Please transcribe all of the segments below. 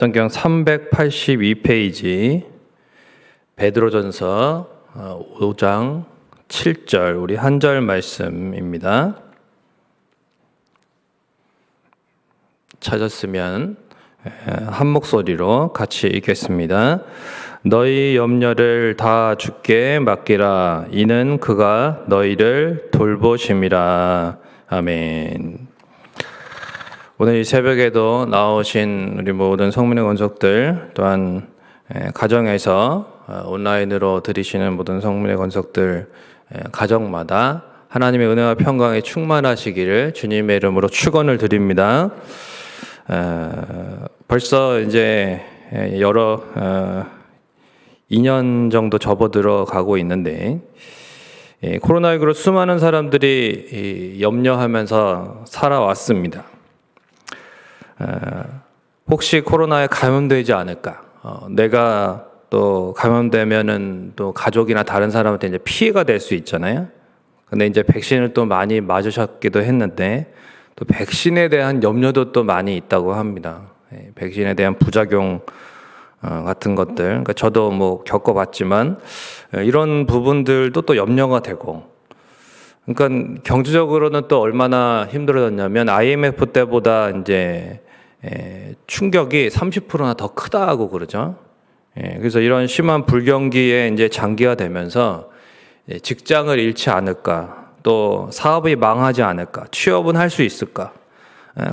성경 382페이지 베드로전서 5장 7절 우리 한 절 말씀입니다. 찾았으면 한 목소리로 같이 읽겠습니다. 너희 염려를 다 주께 맡기라. 이는 그가 너희를 돌보심이라. 아멘. 오늘 이 새벽에도 나오신 우리 모든 성문의 권속들, 또한 가정에서 온라인으로 들으시는 모든 성문의 권속들, 가정마다 하나님의 은혜와 평강에 충만하시기를 주님의 이름으로 축원을 드립니다. 벌써 이제 여러 2년 정도 접어들어 가고 있는데, 코로나19로 수많은 사람들이 염려하면서 살아왔습니다. 혹시 코로나에 감염되지 않을까? 내가 또 감염되면은 또 가족이나 다른 사람한테 이제 피해가 될 수 있잖아요. 근데 이제 백신을 또 많이 맞으셨기도 했는데, 또 백신에 대한 염려도 또 많이 있다고 합니다. 백신에 대한 부작용 같은 것들, 그러니까 저도 뭐 겪어봤지만 이런 부분들도 또 염려가 되고, 그러니까 경제적으로는 또 얼마나 힘들어졌냐면 IMF 때보다 이제 충격이 30%나 더 크다고 그러죠. 그래서 이런 심한 불경기에 이제 장기화되면서 직장을 잃지 않을까, 또 사업이 망하지 않을까, 취업은 할 수 있을까,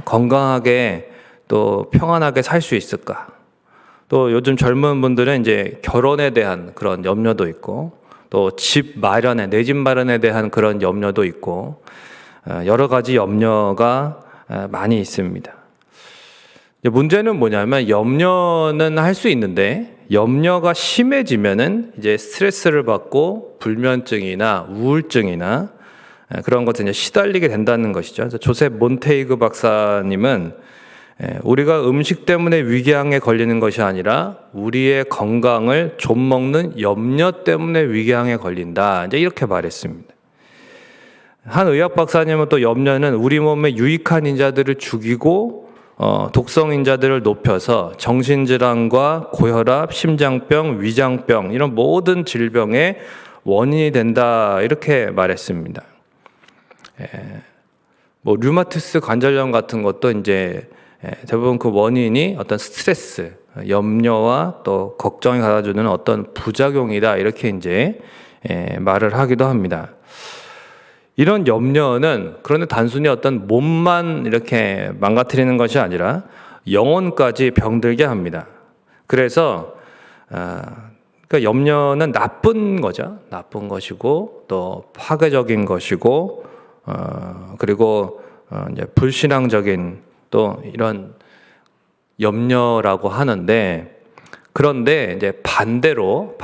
건강하게 또 평안하게 살 수 있을까. 또 요즘 젊은 분들은 이제 결혼에 대한 그런 염려도 있고, 또 집 마련에, 내 집 마련에 대한 그런 염려도 있고, 여러 가지 염려가 많이 있습니다. 문제는 뭐냐면, 염려는 할 수 있는데 염려가 심해지면은 이제 스트레스를 받고 불면증이나 우울증이나 그런 것에 이제 시달리게 된다는 것이죠. 그래서 조셉 몬테이그 박사님은 우리가 음식 때문에 위궤양에 걸리는 것이 아니라 우리의 건강을 좀먹는 염려 때문에 위궤양에 걸린다, 이제 이렇게 말했습니다. 한 의학 박사님은 또 염려는 우리 몸에 유익한 인자들을 죽이고 독성 인자들을 높여서 정신질환과 고혈압, 심장병, 위장병 이런 모든 질병의 원인이 된다, 이렇게 말했습니다. 뭐 류마티스 관절염 같은 것도 이제 대부분 그 원인이 어떤 스트레스, 염려와 또 걱정이 가져주는 어떤 부작용이다, 이렇게 이제 말을 하기도 합니다. 이런 염려는 그런데 단순히 어떤 몸만 이렇게 망가뜨리는 것이 아니라 영혼까지 병들게 합니다. 그래서 그러니까 염려는 나쁜 거죠. 나쁜 것이고 또 파괴적인 것이고 그리고 이제 불신앙적인 또 이런 염려라고 하는데, 그런데 이제 반대로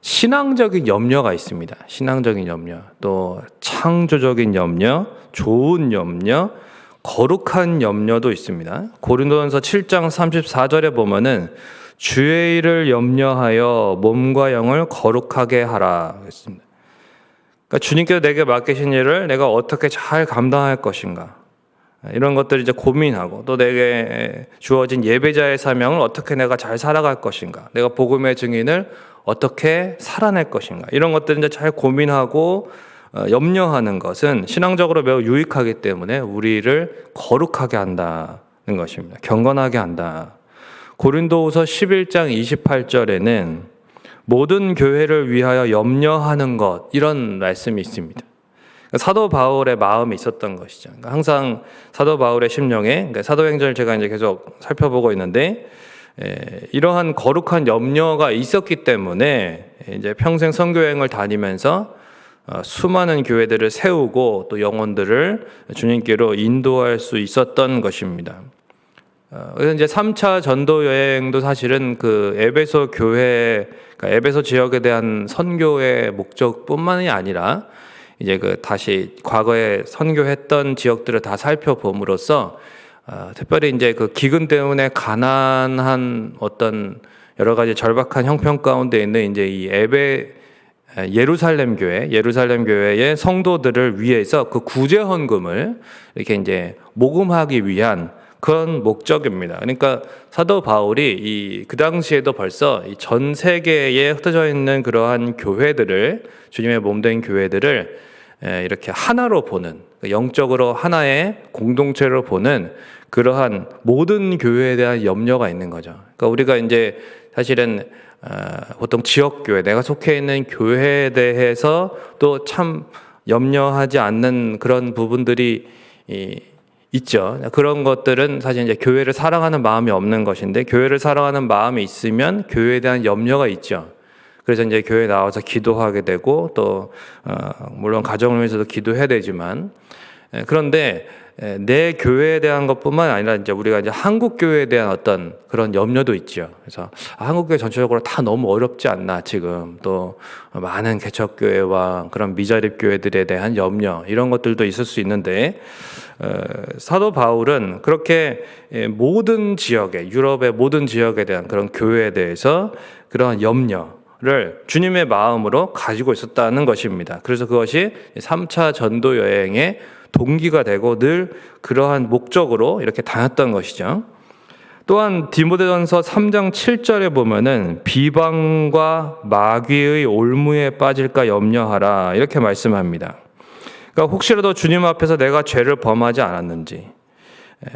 신앙적인 염려가 있습니다. 신앙적인 염려, 또 창조적인 염려, 좋은 염려, 거룩한 염려도 있습니다. 고린도전서 7장 34절에 보면은 주의 일을 염려하여 몸과 영을 거룩하게 하라 했습니다. 그러니까 주님께서 내게 맡기신 일을 내가 어떻게 잘 감당할 것인가, 이런 것들을 이제 고민하고, 또 내게 주어진 예배자의 사명을 어떻게 내가 잘 살아갈 것인가, 내가 복음의 증인을 어떻게 살아낼 것인가, 이런 것들을 이제 잘 고민하고 염려하는 것은 신앙적으로 매우 유익하기 때문에 우리를 거룩하게 한다는 것입니다. 경건하게 한다. 고린도후서 11장 28절에는 모든 교회를 위하여 염려하는 것, 이런 말씀이 있습니다. 사도 바울의 마음이 있었던 것이죠. 그러니까 항상 사도 바울의 심령에, 그러니까 사도행전을 제가 이제 계속 살펴보고 있는데, 이러한 거룩한 염려가 있었기 때문에 이제 평생 선교여행을 다니면서 수많은 교회들을 세우고 또 영혼들을 주님께로 인도할 수 있었던 것입니다. 그래서 이제 3차 전도 여행도 사실은 그 에베소 교회, 그러니까 에베소 지역에 대한 선교의 목적뿐만이 아니라 이제 그 다시 과거에 선교했던 지역들을 다 살펴봄으로써 특별히 이제 그 기근 때문에 가난한 어떤 여러 가지 절박한 형편 가운데 있는 이제 이 예루살렘 교회의 성도들을 위해서 그 구제 헌금을 이렇게 이제 모금하기 위한 그런 목적입니다. 그러니까 사도 바울이 그 당시에도 벌써 전 세계에 흩어져 있는 그러한 교회들을, 주님의 몸된 교회들을 이렇게 하나로 보는, 영적으로 하나의 공동체로 보는 그러한 모든 교회에 대한 염려가 있는 거죠. 그러니까 우리가 이제 사실은 보통 지역교회, 내가 속해 있는 교회에 대해서 또 참 염려하지 않는 그런 부분들이 있죠. 그런 것들은 사실 이제 교회를 사랑하는 마음이 없는 것인데, 교회를 사랑하는 마음이 있으면 교회에 대한 염려가 있죠. 그래서 이제 교회에 나와서 기도하게 되고, 또 물론 가정을 위해서도 기도해야 되지만, 그런데 내 교회에 대한 것뿐만 아니라 이제 우리가 이제 한국 교회에 대한 어떤 그런 염려도 있죠. 그래서 한국 교회 전체적으로 다 너무 어렵지 않나, 지금 또 많은 개척 교회와 그런 미자립 교회들에 대한 염려, 이런 것들도 있을 수 있는데, 사도 바울은 그렇게 모든 지역에, 유럽의 모든 지역에 대한 그런 교회에 대해서 그러한 염려를 주님의 마음으로 가지고 있었다는 것입니다. 그래서 그것이 3차 전도 여행의 동기가 되고 늘 그러한 목적으로 이렇게 다녔던 것이죠. 또한 디모데전서 3장 7절에 보면은 비방과 마귀의 올무에 빠질까 염려하라, 이렇게 말씀합니다. 그러니까 혹시라도 주님 앞에서 내가 죄를 범하지 않았는지,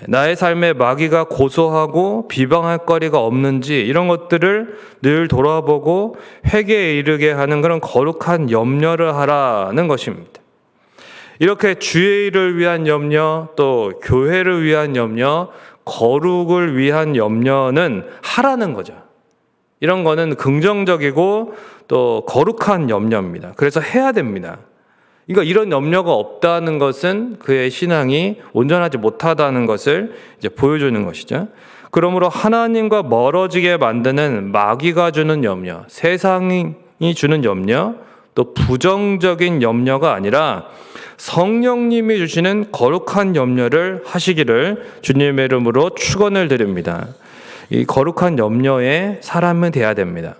나의 삶에 마귀가 고소하고 비방할 거리가 없는지, 이런 것들을 늘 돌아보고 회개에 이르게 하는 그런 거룩한 염려를 하라는 것입니다. 이렇게 주의 일을 위한 염려, 또 교회를 위한 염려, 거룩을 위한 염려는 하라는 거죠. 이런 거는 긍정적이고 또 거룩한 염려입니다. 그래서 해야 됩니다. 그러니까 이런 염려가 없다는 것은 그의 신앙이 온전하지 못하다는 것을 이제 보여주는 것이죠. 그러므로 하나님과 멀어지게 만드는 마귀가 주는 염려, 세상이 주는 염려, 또 부정적인 염려가 아니라 성령님이 주시는 거룩한 염려를 하시기를 주님의 이름으로 축원을 드립니다. 이 거룩한 염려에 사람은 돼야 됩니다.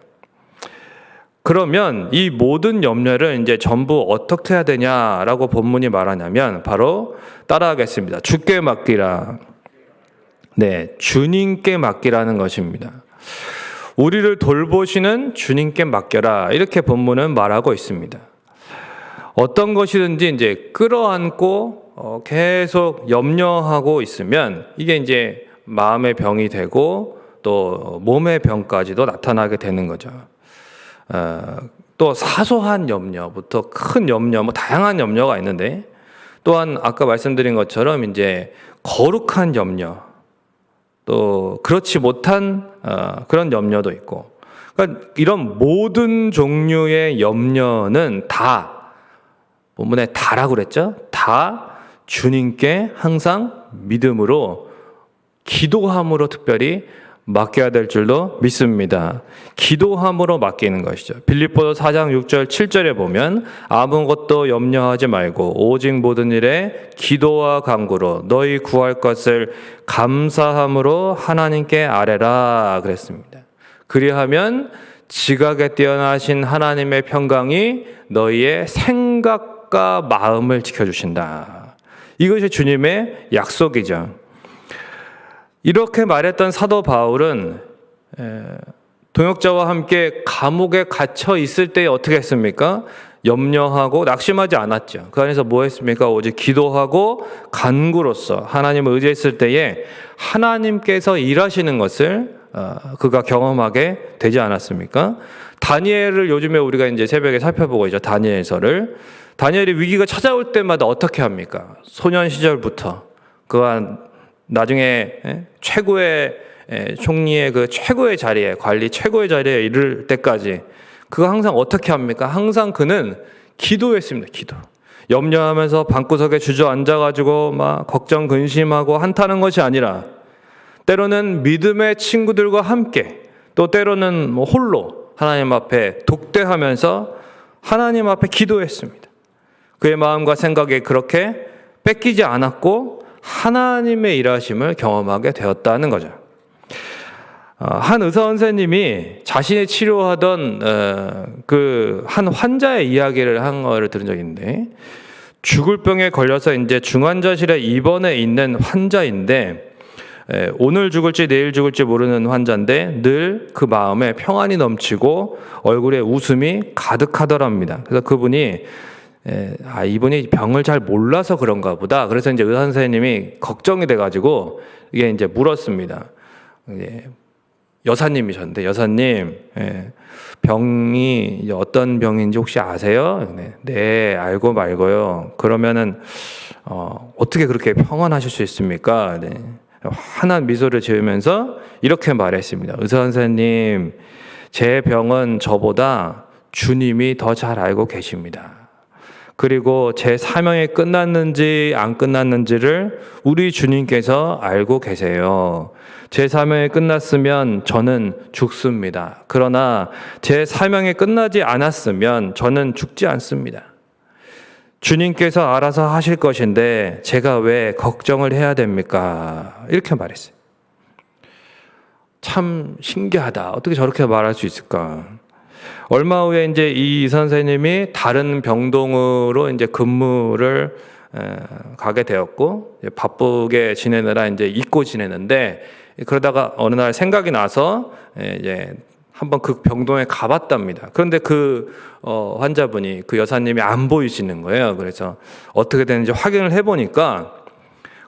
그러면 이 모든 염려를 이제 전부 어떻게 해야 되냐라고 본문이 말하냐면 바로 따라하겠습니다. 주께 맡기라. 네, 주님께 맡기라는 것입니다. 우리를 돌보시는 주님께 맡겨라, 이렇게 본문은 말하고 있습니다. 어떤 것이든지 이제 끌어안고 계속 염려하고 있으면 이게 이제 마음의 병이 되고 또 몸의 병까지도 나타나게 되는 거죠. 또 사소한 염려부터 큰 염려, 뭐 다양한 염려가 있는데, 또한 아까 말씀드린 것처럼 이제 거룩한 염려, 또 그렇지 못한 그런 염려도 있고, 그러니까 이런 모든 종류의 염려는 다, 본문에 다라고 그랬죠? 다 주님께 항상 믿음으로, 기도함으로 특별히 맡겨야 될 줄로 믿습니다. 기도함으로 맡기는 것이죠. 빌립보서 4장 6절 7절에 보면 아무것도 염려하지 말고 오직 모든 일에 기도와 간구로 너희 구할 것을 감사함으로 하나님께 아뢰라 그랬습니다. 그리하면 지각에 뛰어나신 하나님의 평강이 너희의 생각과 마음을 지켜주신다. 이것이 주님의 약속이죠. 이렇게 말했던 사도 바울은 동역자와 함께 감옥에 갇혀 있을 때 어떻게 했습니까? 염려하고 낙심하지 않았죠. 그 안에서 뭐 했습니까? 오직 기도하고 간구로서 하나님을 의지했을 때에 하나님께서 일하시는 것을 그가 경험하게 되지 않았습니까? 다니엘을 요즘에 우리가 이제 새벽에 살펴보고 있죠. 다니엘서를. 다니엘이 위기가 찾아올 때마다 어떻게 합니까? 소년 시절부터 그가 나중에 최고의 총리의 그 최고의 자리에, 관리 최고의 자리에 이를 때까지 그가 항상 어떻게 합니까? 항상 그는 기도했습니다. 기도. 염려하면서 방구석에 주저앉아가지고 막 걱정 근심하고 한탄하는 것이 아니라 때로는 믿음의 친구들과 함께, 또 때로는 홀로 하나님 앞에 독대하면서 하나님 앞에 기도했습니다. 그의 마음과 생각이 그렇게 뺏기지 않았고 하나님의 일하심을 경험하게 되었다는 거죠. 한 의사 선생님이 자신이 치료하던 그 한 환자의 이야기를 한 거를 들은 적이 있는데, 죽을 병에 걸려서 이제 중환자실에 입원해 있는 환자인데 오늘 죽을지 내일 죽을지 모르는 환자인데 늘 그 마음에 평안이 넘치고 얼굴에 웃음이 가득하더랍니다. 그래서 그분이 이분이 병을 잘 몰라서 그런가 보다. 그래서 이제 의사 선생님이 걱정이 돼가지고 이게 이제 물었습니다. 여사님이셨는데, 여사님, 병이 이제 어떤 병인지 혹시 아세요? 네, 알고 말고요. 그러면은 어떻게 그렇게 평안하실 수 있습니까? 네. 환한 미소를 지으면서 이렇게 말했습니다. 의사 선생님, 제 병은 저보다 주님이 더 잘 알고 계십니다. 그리고 제 사명이 끝났는지 안 끝났는지를 우리 주님께서 알고 계세요. 제 사명이 끝났으면 저는 죽습니다. 그러나 제 사명이 끝나지 않았으면 저는 죽지 않습니다. 주님께서 알아서 하실 것인데 제가 왜 걱정을 해야 됩니까? 이렇게 말했어요. 참 신기하다. 어떻게 저렇게 말할 수 있을까? 얼마 후에 이제 이 선생님이 다른 병동으로 이제 근무를 가게 되었고, 바쁘게 지내느라 이제 잊고 지내는데, 그러다가 어느 날 생각이 나서 이제 한번 그 병동에 가봤답니다. 그런데 그 환자분이, 그 여사님이 안 보이시는 거예요. 그래서 어떻게 되는지 확인을 해보니까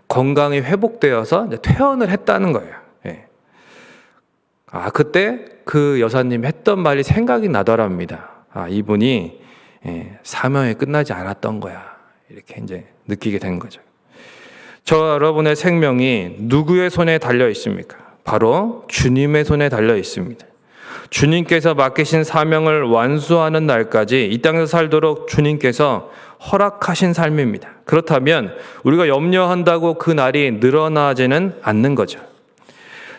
건강이 회복되어서 이제 퇴원을 했다는 거예요. 그때 그 여사님 했던 말이 생각이 나더랍니다. 이분이 사명이 끝나지 않았던 거야. 이렇게 이제 느끼게 된 거죠. 저 여러분의 생명이 누구의 손에 달려 있습니까? 바로 주님의 손에 달려 있습니다. 주님께서 맡기신 사명을 완수하는 날까지 이 땅에서 살도록 주님께서 허락하신 삶입니다. 그렇다면 우리가 염려한다고 그 날이 늘어나지는 않는 거죠.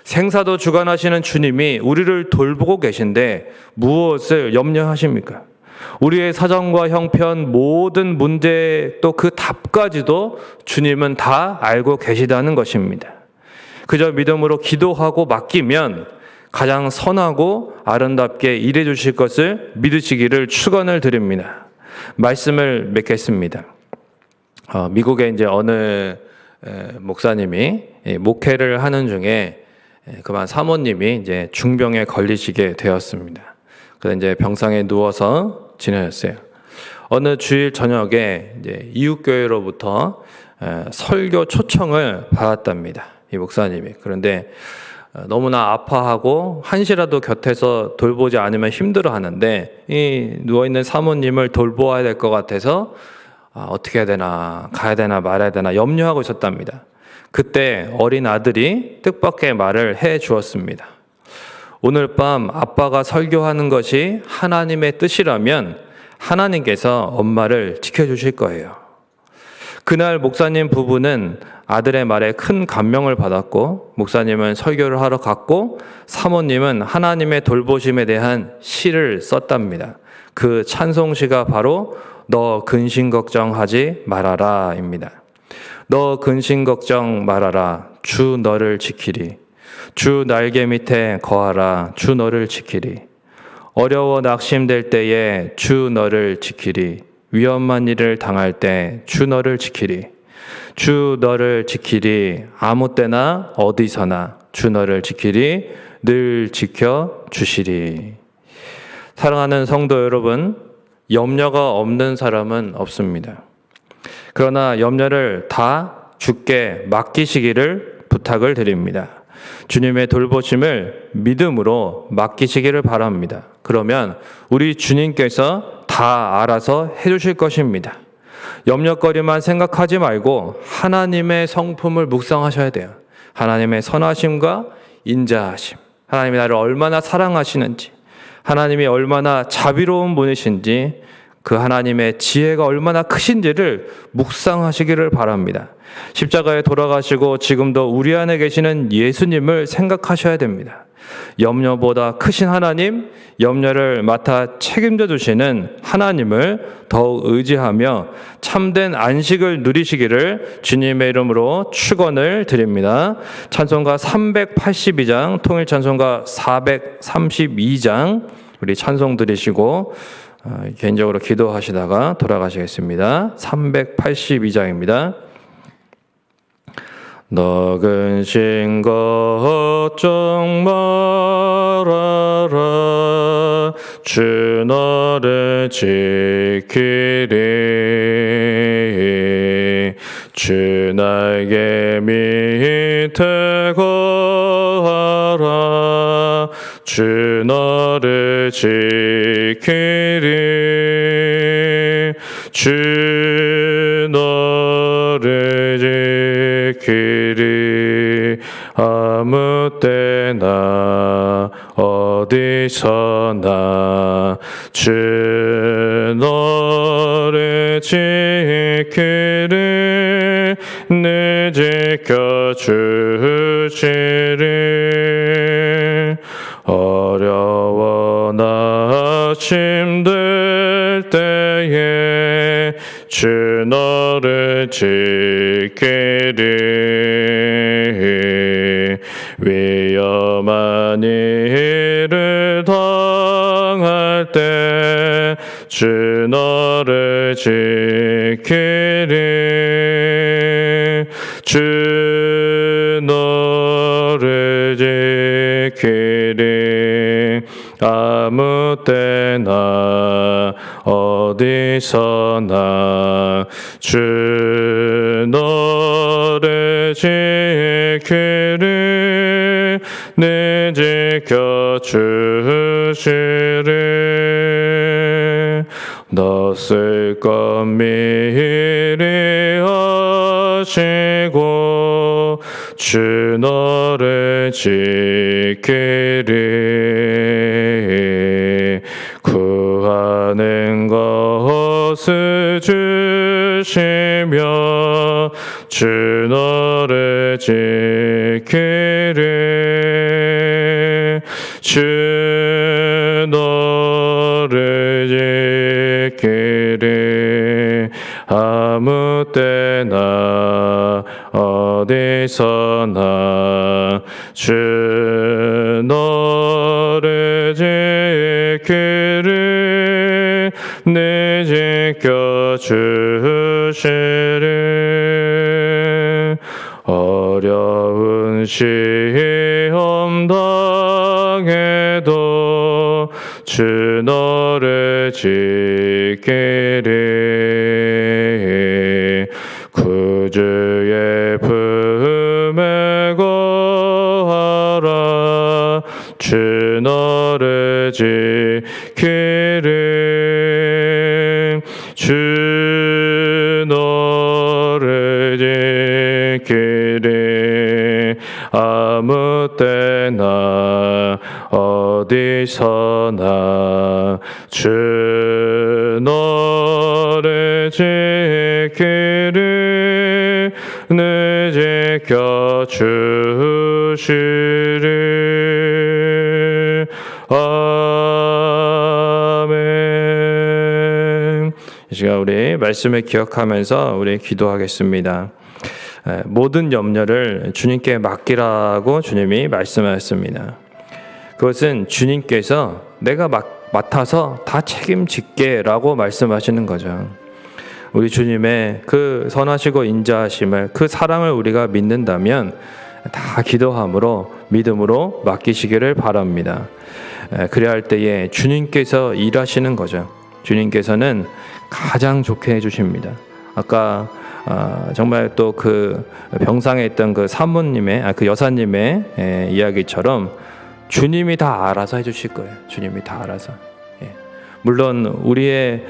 생사도 주관하시는 주님이 우리를 돌보고 계신데 무엇을 염려하십니까? 우리의 사정과 형편, 모든 문제 또 그 답까지도 주님은 다 알고 계시다는 것입니다. 그저 믿음으로 기도하고 맡기면 가장 선하고 아름답게 일해 주실 것을 믿으시기를 축원을 드립니다. 말씀을 맺겠습니다. 미국에 이제 어느 목사님이 목회를 하는 중에 그만 사모님이 이제 중병에 걸리시게 되었습니다. 그래서 이제 병상에 누워서 지내셨어요. 어느 주일 저녁에 이제 이웃교회로부터 설교 초청을 받았답니다. 이 목사님이. 그런데 너무나 아파하고 한시라도 곁에서 돌보지 않으면 힘들어하는데 이 누워있는 사모님을 돌보아야 될 것 같아서 어떻게 해야 되나, 가야 되나 말아야 되나 염려하고 있었답니다. 그때 어린 아들이 뜻밖의 말을 해 주었습니다. 오늘 밤 아빠가 설교하는 것이 하나님의 뜻이라면 하나님께서 엄마를 지켜주실 거예요. 그날 목사님 부부는 아들의 말에 큰 감명을 받았고 목사님은 설교를 하러 갔고 사모님은 하나님의 돌보심에 대한 시를 썼답니다. 그 찬송시가 바로 너 근심 걱정하지 말아라입니다. 너 근심 걱정 말아라. 주 너를 지키리. 주 날개 밑에 거하라. 주 너를 지키리. 어려워 낙심될 때에 주 너를 지키리. 위험한 일을 당할 때 주 너를 지키리. 주 너를 지키리. 아무 때나 어디서나 주 너를 지키리. 늘 지켜주시리. 사랑하는 성도 여러분, 염려가 없는 사람은 없습니다. 그러나 염려를 다 주께 맡기시기를 부탁을 드립니다. 주님의 돌보심을 믿음으로 맡기시기를 바랍니다. 그러면 우리 주님께서 다 알아서 해주실 것입니다. 염려거리만 생각하지 말고 하나님의 성품을 묵상하셔야 돼요. 하나님의 선하심과 인자하심, 하나님이 나를 얼마나 사랑하시는지, 하나님이 얼마나 자비로운 분이신지, 그 하나님의 지혜가 얼마나 크신지를 묵상하시기를 바랍니다. 십자가에 돌아가시고 지금도 우리 안에 계시는 예수님을 생각하셔야 됩니다. 염려보다 크신 하나님, 염려를 맡아 책임져 주시는 하나님을 더욱 의지하며 참된 안식을 누리시기를 주님의 이름으로 축원을 드립니다. 찬송가 382장, 통일찬송가 432장 우리 찬송 드리시고 개인적으로 기도하시다가 돌아가시겠습니다. 382장입니다. 너 근심 걱정 말아라. 주 너를 지키리. 주 날개 밑에 거하라. 주 너를 지키리. 주 너를 지키리. 아무 때나 어디서나 주 너를 지키리. 늘 지켜주시리. 어려워나 힘들 때에 주 너를 지키리. 위험한 일을 당할 때 주 너를 지키리. 주 너를 지키리. 아무 때나 어디서나 주 너를 지키리. 늘 지켜주시리. 낯설 것 미리 하시고 주 너를 지키리. 구하는 것을 주시며 주 너를 지키리. 주 너를 지키리. 아무 때나 어디서나 주 너를 지키리. 늘 지켜주시리. 어려운 시험 당해도 주 너를 지키리. 구주의 품에 거하라. 주 너를 지키리. 주 너를 지키리. 아무 때나 어디서나 주 너를 지키리. 늘 지켜주시리. 아멘. 이 시간 우리 말씀을 기억하면서 우리 기도하겠습니다. 모든 염려를 주님께 맡기라고 주님이 말씀하셨습니다. 그것은 주님께서 내가 맡아서 다 책임질게 라고 말씀하시는 거죠. 우리 주님의 그 선하시고 인자하심을, 그 사랑을 우리가 믿는다면 다 기도함으로 믿음으로 맡기시기를 바랍니다. 그래야 할 때에 주님께서 일하시는 거죠. 주님께서는 가장 좋게 해주십니다. 아까 정말 또 그 병상에 있던 그 사모님의 그 여사님의 이야기처럼 주님이 다 알아서 해주실 거예요. 주님이 다 알아서. 물론 우리의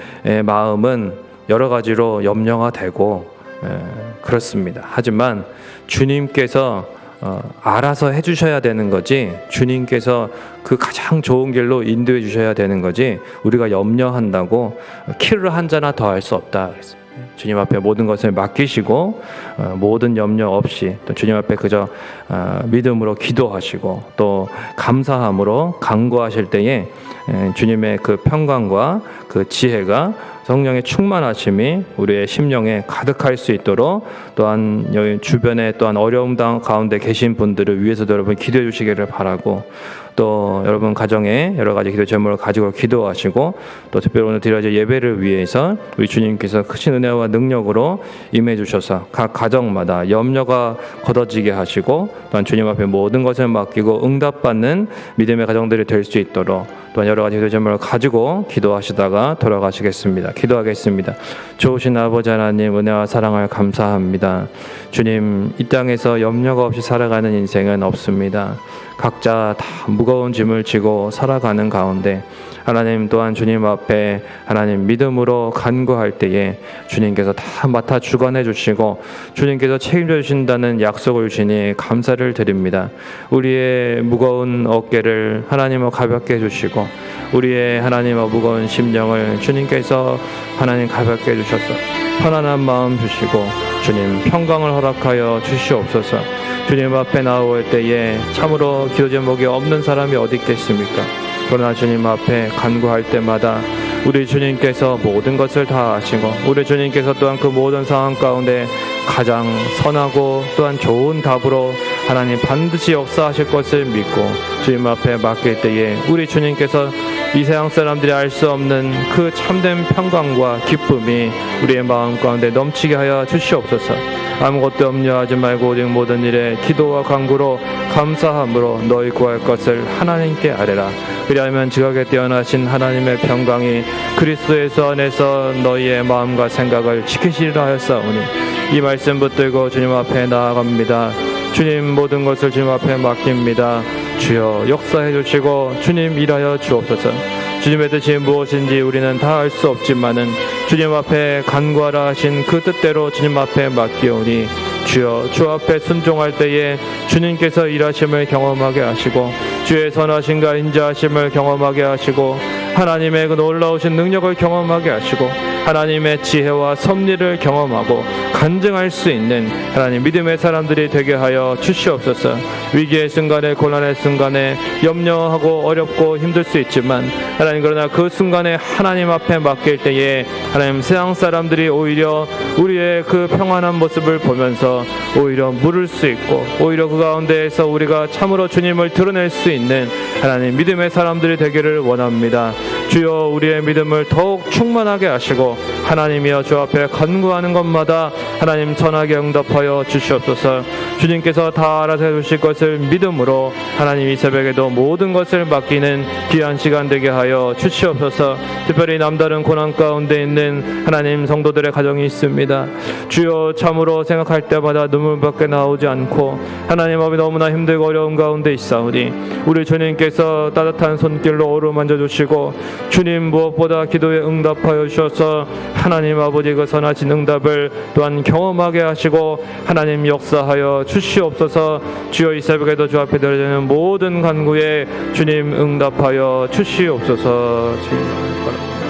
마음은 여러 가지로 염려가 되고 그렇습니다. 하지만 주님께서 알아서 해주셔야 되는 거지, 주님께서 그 가장 좋은 길로 인도해 주셔야 되는 거지, 우리가 염려한다고 키를 한 자나 더 할 수 없다 그랬어요. 주님 앞에 모든 것을 맡기시고 모든 염려 없이 또 주님 앞에 그저 믿음으로 기도하시고 또 감사함으로 간구하실 때에 주님의 그 평강과 그 지혜가, 성령의 충만하심이 우리의 심령에 가득할 수 있도록, 또한 여기 주변에 또한 어려움 가운데 계신 분들을 위해서도 여러분 기도해 주시기를 바라고, 또 여러분 가정에 여러 가지 기도 제목을 가지고 기도하시고 또 특별히 오늘 드려질 예배를 위해서 우리 주님께서 크신 은혜와 능력으로 임해 주셔서 각 가정마다 염려가 걷어지게 하시고 또한 주님 앞에 모든 것을 맡기고 응답받는 믿음의 가정들이 될 수 있도록 또한 여러 가지 기도 제목을 가지고 기도하시다가 돌아가시겠습니다. 기도하겠습니다. 좋으신 아버지 하나님, 은혜와 사랑을 감사합니다. 주님, 이 땅에서 염려가 없이 살아가는 인생은 없습니다. 각자 다 무거운 짐을 지고 살아가는 가운데 하나님 또한 주님 앞에 하나님 믿음으로 간구할 때에 주님께서 다 맡아 주관해 주시고 주님께서 책임져 주신다는 약속을 주시니 감사를 드립니다. 우리의 무거운 어깨를 하나님은 가볍게 해주시고 우리의 하나님의 무거운 심령을 주님께서 하나님 가볍게 해주셔서 편안한 마음 주시고 주님 평강을 허락하여 주시옵소서. 주님 앞에 나올 때에 참으로 기도 제목이 없는 사람이 어디 있겠습니까? 그러나 주님 앞에 간구할 때마다 우리 주님께서 모든 것을 다 아시고 우리 주님께서 또한 그 모든 상황 가운데 가장 선하고 또한 좋은 답으로 하나님 반드시 역사하실 것을 믿고 주님 앞에 맡길 때에 우리 주님께서 이 세상 사람들이 알 수 없는 그 참된 평강과 기쁨이 우리의 마음 가운데 넘치게 하여 주시옵소서. 아무것도 염려하지 말고 오직 모든 일에 기도와 간구로 감사함으로 너희 구할 것을 하나님께 아뢰라. 그리하면 지각에 뛰어나신 하나님의 평강이 그리스도예수 안에서 너희의 마음과 생각을 지키시리라 하였사오니 이 말씀 붙들고 주님 앞에 나아갑니다. 주님 모든 것을 주님 앞에 맡깁니다. 주여 역사해 주시고 주님 일하여 주옵소서. 주님의 뜻이 무엇인지 우리는 다 알 수 없지만은 주님 앞에 간구하라 하신 그 뜻대로 주님 앞에 맡기오니 주여 주 앞에 순종할 때에 주님께서 일하심을 경험하게 하시고 주의 선하심과 인자하심을 경험하게 하시고 하나님의 그 놀라우신 능력을 경험하게 하시고 하나님의 지혜와 섭리를 경험하고 간증할 수 있는 하나님 믿음의 사람들이 되게 하여 주시옵소서. 위기의 순간에 고난의 순간에 염려하고 어렵고 힘들 수 있지만 하나님 그러나 그 순간에 하나님 앞에 맡길 때에 하나님 세상 사람들이 오히려 우리의 그 평안한 모습을 보면서 오히려 물을 수 있고 오히려 그 가운데에서 우리가 참으로 주님을 드러낼 수 있는 하나님 믿음의 사람들이 되기를 원합니다. 주여 우리의 믿음을 더욱 충만하게 하시고 하나님이여 주 앞에 간구하는 것마다 하나님 선하게 응답하여 주시옵소서. 주님께서 다 알아서 해주실 것을 믿음으로 하나님 이 새벽에도 모든 것을 맡기는 귀한 시간 되게 하여 주시옵소서. 특별히 남다른 고난 가운데 있는 하나님 성도들의 가정이 있습니다. 주여 참으로 생각할 때마다 눈물밖에 나오지 않고 하나님 아버지 너무나 힘들고 어려운 가운데 있사오니 우리 주님께서 따뜻한 손길로 어루만져 주시고 주님 무엇보다 기도에 응답하여 주셔서 하나님 아버지 그 선하신 응답을 또한 경험하게 하시고 하나님 역사하여 주시옵소서. 주여 이 새벽에도 주 앞에 드려지는 모든 간구에 주님 응답하여 주시옵소서. 주님 바랍니다.